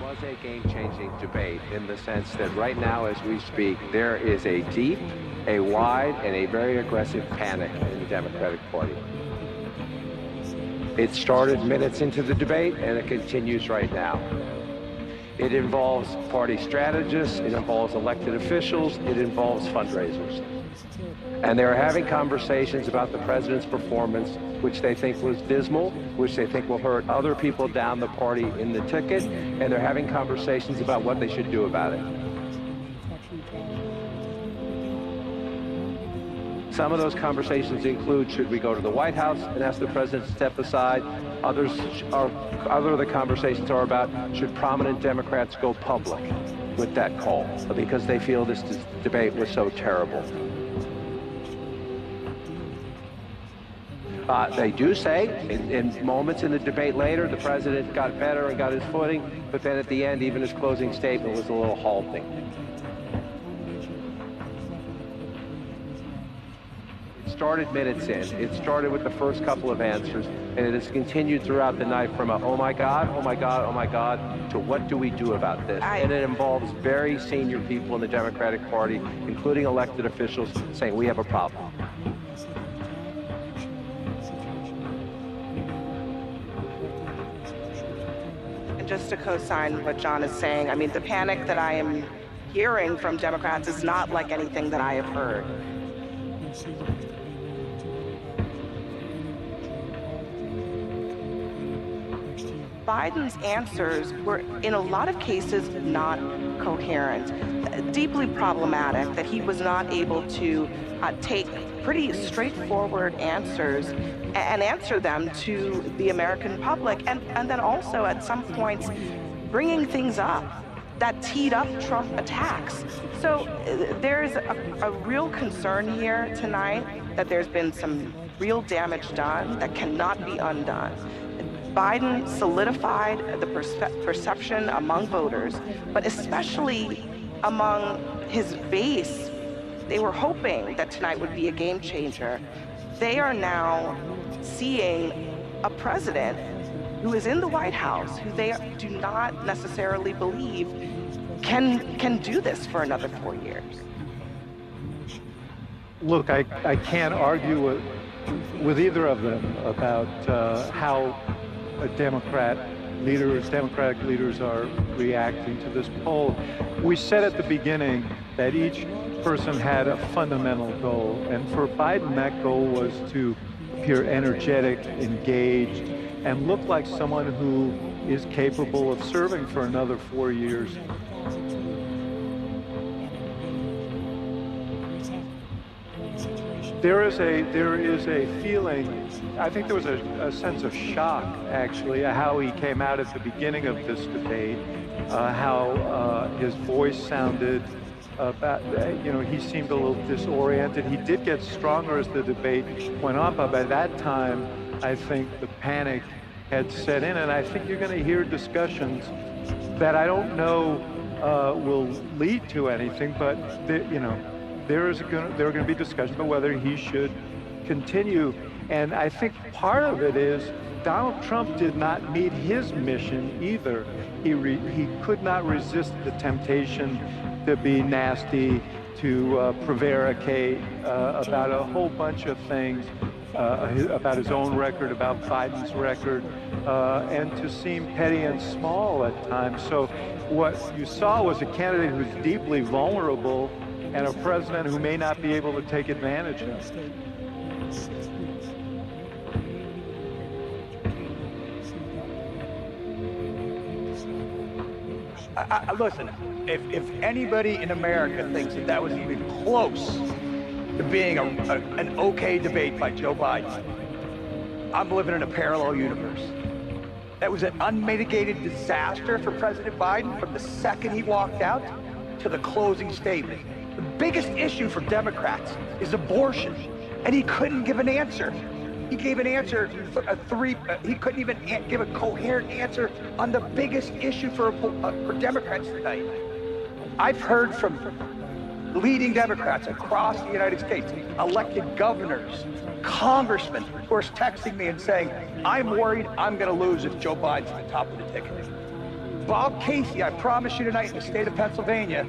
was a game-changing debate in the sense that right now, as we speak, there is a deep, a wide, and a very aggressive panic in the Democratic Party. It started minutes into the debate, and it continues right now. It involves party strategists, it involves elected officials, it involves fundraisers. And they're having conversations about the president's performance, which they think was dismal, which they think will hurt other people down the party in the ticket, and they're having conversations about what they should do about it. Some of those conversations include, should we go to the White House and ask the president to step aside? Other of the conversations are about, should prominent Democrats go public with that call, because they feel this debate was so terrible. They do say, in moments in the debate later, the president got better and got his footing, but then at the end, even his closing statement was a little halting. It started minutes in. It started with the first couple of answers, and it has continued throughout the night from a, oh my God, oh my God, oh my God, to what do we do about this? And it involves very senior people in the Democratic Party, including elected officials, saying we have a problem. Just to co-sign what John is saying, I mean, the panic that I am hearing from Democrats is not like anything that I have heard. Biden's answers were, in a lot of cases, not coherent, deeply problematic, that he was not able to take pretty straightforward answers and answer them to the American public, and then also at some points bringing things up that teed up Trump attacks. So there's a real concern here tonight that there's been some real damage done that cannot be undone. Biden solidified the perception among voters, but especially among his base. They were hoping that tonight would be a game changer. They are now seeing a president who is in the White House, who they do not necessarily believe can do this for another 4 years. Look, I can't argue with either of them about how Democratic leaders are reacting to this poll. We said at the beginning that each person had a fundamental goal, and for Biden that goal was to appear energetic, engaged, and look like someone who is capable of serving for another 4 years. There is a feeling, I think there was a sense of shock, actually, at how he came out at the beginning of this debate, how his voice sounded, he seemed a little disoriented. He did get stronger as the debate went on, but by that time, I think the panic had set in, and I think you're going to hear discussions that I don't know will lead to anything, but there are going to be discussions about whether he should continue. And I think part of it is Donald Trump did not meet his mission either. He could not resist the temptation to be nasty, to prevaricate about a whole bunch of things, about his own record, about Biden's record, and to seem petty and small at times. So what you saw was a candidate who's deeply vulnerable and a president who may not be able to take advantage of it. Listen, if anybody in America thinks that was even close to being an okay debate by Joe Biden, I'm living in a parallel universe. That was an unmitigated disaster for President Biden from the second he walked out to the closing statement. The biggest issue for Democrats is abortion, and he couldn't give an answer. He gave an answer he couldn't even give a coherent answer on the biggest issue for Democrats tonight. I've heard from leading Democrats across the United States, elected governors, congressmen, who are texting me and saying, I'm worried I'm going to lose if Joe Biden's at the top of the ticket. Bob Casey, I promise you tonight, in the state of Pennsylvania,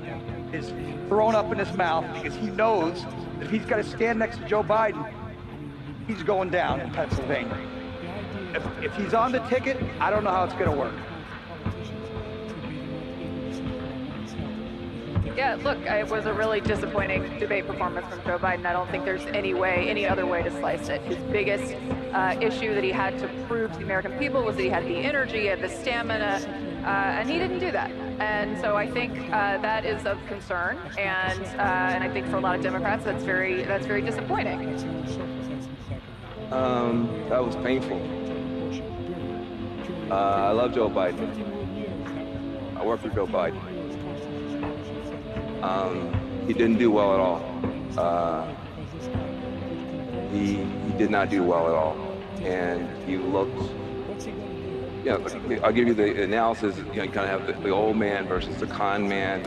is thrown up in his mouth because he knows that if he's got to stand next to Joe Biden, he's going down in Pennsylvania. If he's on the ticket, I don't know how it's going to work. Yeah, look, it was a really disappointing debate performance from Joe Biden. I don't think there's any other way to slice it. His biggest issue that he had to prove to the American people was that he had the energy, he had the stamina, and he didn't do that. And so I think that is of concern, and I think for a lot of Democrats, that's very disappointing. That was painful. I love Joe Biden. I work for Joe Biden. He didn't do well at all. He did not do well at all. And he looked, I'll give you the analysis. You kind of have the old man versus the con man.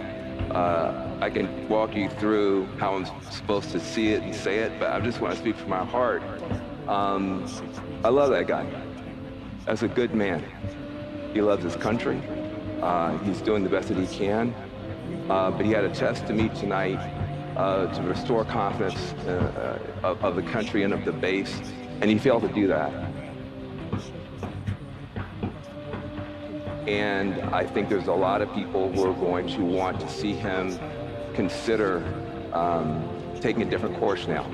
I can walk you through how I'm supposed to see it and say it, but I just want to speak from my heart. I love that guy. That's a good man. He loves his country. He's doing the best that he can. But he had a test to meet tonight to restore confidence of the country and of the base, and he failed to do that. And I think there's a lot of people who are going to want to see him consider taking a different course now.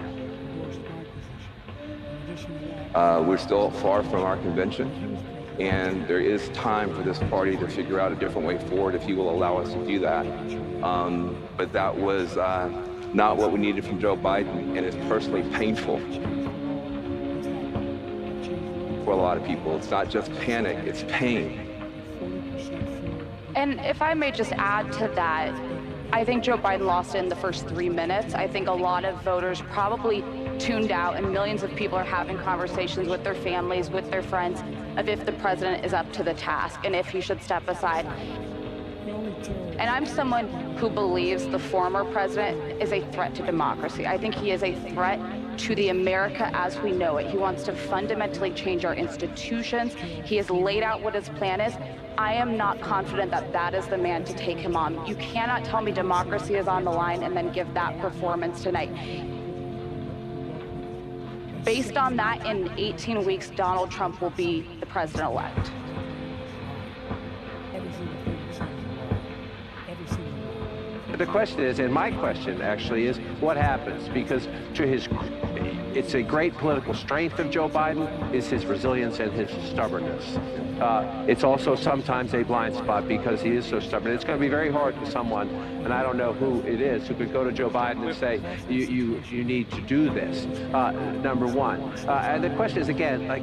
We're still far from our convention, and there is time for this party to figure out a different way forward if he will allow us to do that. But that was not what we needed from Joe Biden, and it's personally painful for a lot of people. It's not just panic, it's pain. And if I may just add to that, I think Joe Biden lost in the first 3 minutes. I think a lot of voters probably tuned out, and millions of people are having conversations with their families, with their friends, of if the president is up to the task and if he should step aside. And I'm someone who believes the former president is a threat to democracy. I think he is a threat to the America as we know it. He wants to fundamentally change our institutions. He has laid out what his plan is. I am not confident that that is the man to take him on. You cannot tell me democracy is on the line and then give that performance tonight. Based on that, in 18 weeks, Donald Trump will be the president-elect. The question is, and my question actually is, what happens? Because it's a great political strength of Joe Biden is his resilience and his stubbornness. It's also sometimes a blind spot because he is so stubborn. It's going to be very hard for someone, and I don't know who it is, who could go to Joe Biden and say, you need to do this, number one. And the question is, again, like,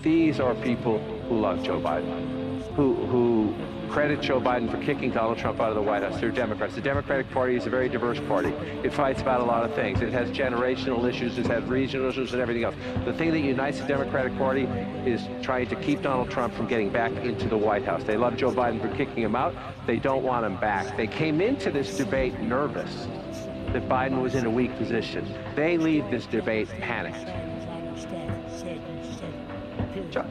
these are people who love Joe Biden, who credit Joe Biden for kicking Donald Trump out of the White House. They're Democrats. The Democratic Party is a very diverse party. It fights about a lot of things. It has generational issues, it has regional issues and everything else. The thing that unites the Democratic Party is trying to keep Donald Trump from getting back into the White House. They love Joe Biden for kicking him out. They don't want him back. They came into this debate nervous that Biden was in a weak position. They leave this debate panicked.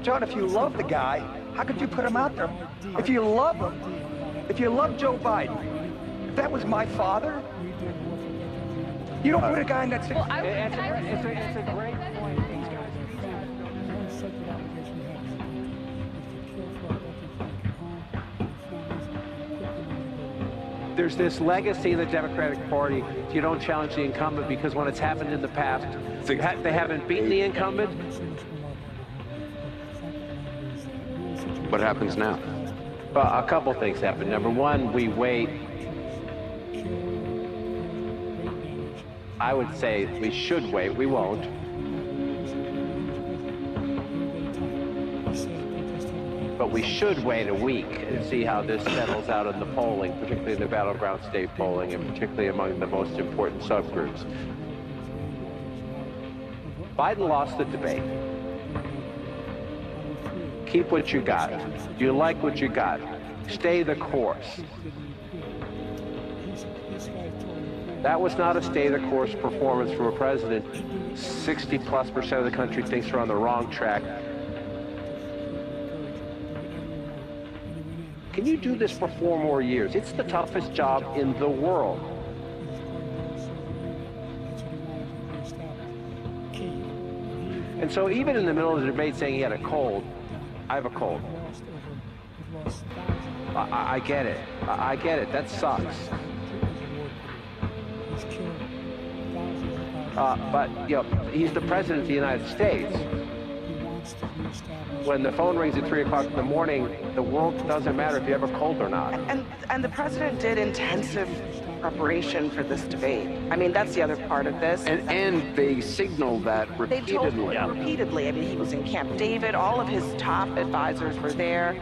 John, if you love the guy, how could you put him out there? If you love him, if you love Joe Biden, if that was my father, you don't put a guy in that situation. It's a great point. There's this legacy in the Democratic Party. You don't challenge the incumbent because when it's happened in the past, they haven't beaten the incumbent. What happens now? Well, a couple things happen. Number one, we wait. I would say we should wait. We won't. But we should wait a week and see how this settles out in the polling, particularly in the battleground state polling, and particularly among the most important subgroups. Biden lost the debate. Keep what you got. Do you like what you got? Stay the course. That was not a stay the course performance from a president. 60+% of the country thinks we're on the wrong track. can you do this for 4 more years? It's the toughest job in the world. And so even in the middle of the debate saying he had a cold, I have a cold. I get it. I get it. That sucks. But, you know, he's the president of the United States. When the phone rings at 3 o'clock in the morning, the world doesn't matter if you have a cold or not. And the president did intensive preparation for this debate. I mean, that's the other part of this. And they signaled that repeatedly. They told repeatedly. I mean, he was in Camp David. All of his top advisors were there.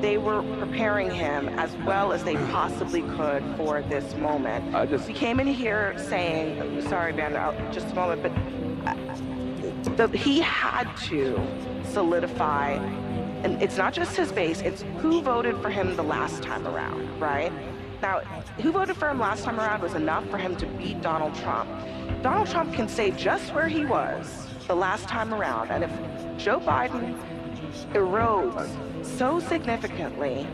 They were preparing him as well as they possibly could for this moment. He came in here saying, sorry, man, just a moment, but he had to solidify, and it's not just his base, it's who voted for him the last time around, right? Now, who voted for him last time around was enough for him to beat Donald Trump. Donald Trump can stay just where he was the last time around, and if Joe Biden erodes so significantly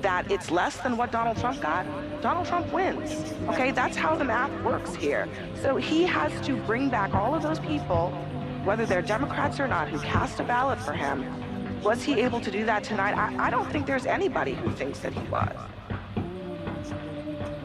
that it's less than what Donald Trump got, Donald Trump wins. Okay, that's how the math works here. So he has to bring back all of those people, whether they're Democrats or not, who cast a ballot for him. Was he able to do that tonight? I don't think there's anybody who thinks that he was.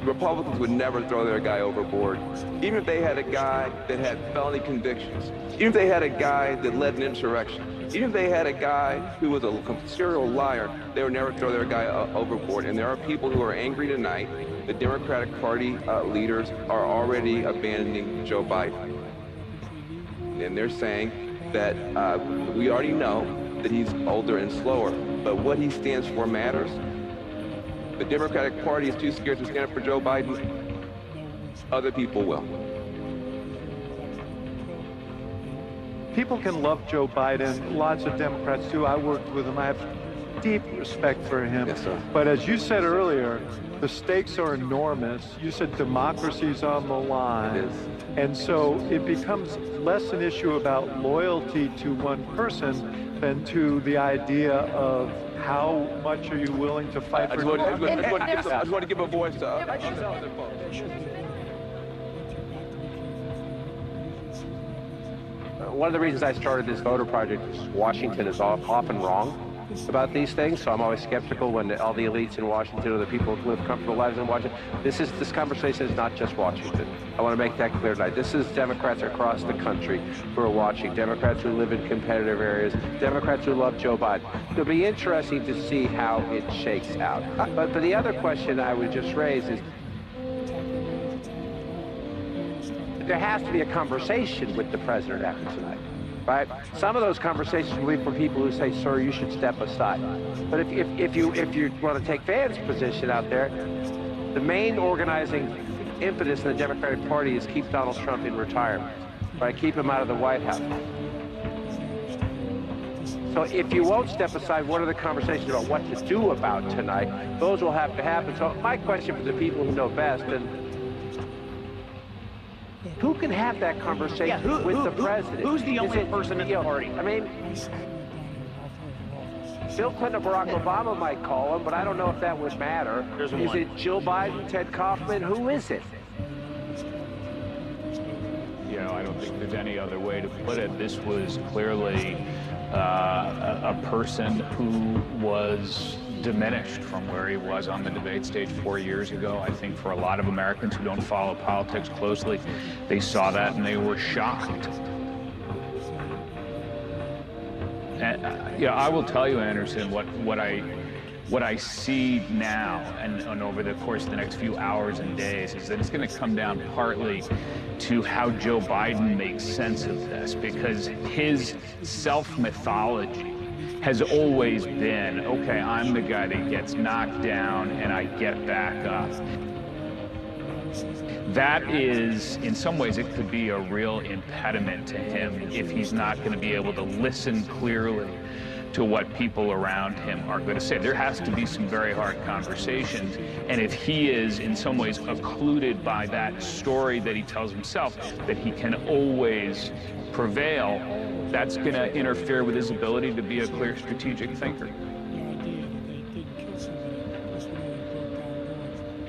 Republicans would never throw their guy overboard. Even if they had a guy that had felony convictions, even if they had a guy that led an insurrection, even if they had a guy who was a serial liar, they would never throw their guy overboard. And there are people who are angry tonight. The Democratic Party leaders are already abandoning Joe Biden. And they're saying that we already know that he's older and slower, but what he stands for matters. The Democratic Party is too scared to stand up for Joe Biden. Other people will. People can love Joe Biden. Lots of Democrats do. I worked with him. I have deep respect for him. Yes, sir. But as you said earlier, the stakes are enormous. You said democracy's on the line. It is. And so it becomes less an issue about loyalty to one person than to the idea of how much are you willing to fight for? I just want to give a voice to other folks. One of the reasons I started this voter project is Washington is often wrong about these things, so I'm always skeptical when all the elites in Washington or the people who live comfortable lives in Washington. This conversation is not just Washington. I want to make that clear tonight. This is Democrats across the country who are watching, Democrats who live in competitive areas, Democrats who love Joe Biden. It'll be interesting to see how it shakes out. But the other question I would just raise is, there has to be a conversation with the president after tonight. Right? Some of those conversations will be from people who say, sir, you should step aside. But if you want to take Van's position out there, the main organizing impetus in the Democratic Party is keep Donald Trump in retirement, right? Keep him out of the White House. So if you won't step aside, what are the conversations about what to do about tonight? Those will have to happen. So my question for the people who know best, and who can have that conversation with the president? Who's the only person in the party? I mean, Bill Clinton or Barack Obama might call him, but I don't know if that would matter. Is it Jill Biden, Ted Kaufman? Who is it? You know, I don't think there's any other way to put it. This was clearly a person who was diminished from where he was on the debate stage 4 years ago. I think for a lot of Americans who don't follow politics closely, they saw that and they were shocked. And yeah, I will tell you, Anderson, what I see now and over the course of the next few hours and days is that it's going to come down partly to how Joe Biden makes sense of this, because his self-mythology has always been, okay, I'm the guy that gets knocked down and I get back up. That is, in some ways, it could be a real impediment to him if he's not going to be able to listen clearly to what people around him are going to say. There has to be some very hard conversations, and if he is in some ways occluded by that story that he tells himself, that he can always prevail, that's going to interfere with his ability to be a clear strategic thinker.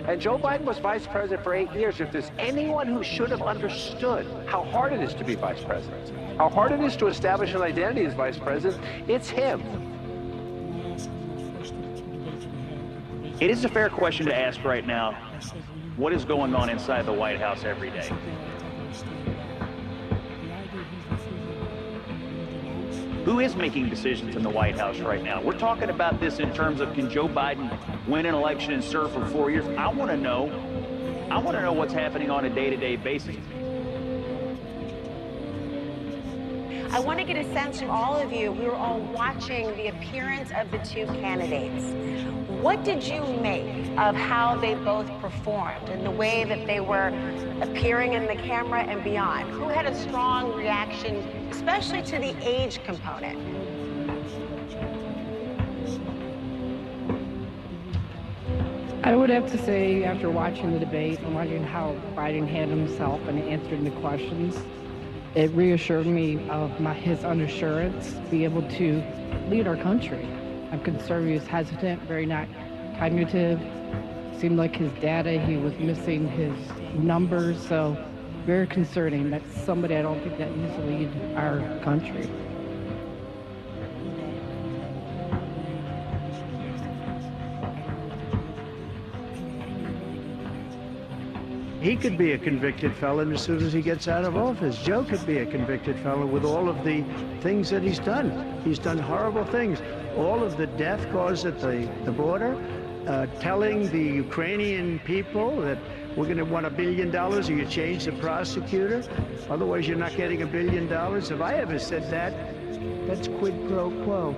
And Joe Biden was vice president for 8 years. If there's anyone who should have understood how hard it is to be vice president, how hard it is to establish an identity as vice president, it's him. It is a fair question to ask right now, what is going on inside the White House every day? Who is making decisions in the White House right now? We're talking about this in terms of, can Joe Biden win an election and serve for 4 years? I want to know what's happening on a day-to-day basis. I want to get a sense from all of you. We were all watching the appearance of the two candidates. What did you make of how they both performed and the way that they were appearing in the camera and beyond? Who had a strong reaction, especially to the age component? I would have to say, after watching the debate and watching how Biden handled himself and answering the questions, it reassured me of his underassurance to be able to lead our country. I'm concerned he was hesitant, very not cognitive. Seemed like his data, he was missing his numbers, so very concerning. That's somebody I don't think that needs to lead our country. He could be a convicted felon as soon as he gets out of office. Joe could be a convicted felon with all of the things that he's done. He's done horrible things. All of the death caused at the border, telling the Ukrainian people that we're going to want $1 billion or you change the prosecutor, otherwise you're not getting $1 billion. If I ever said that, that's quid pro quo.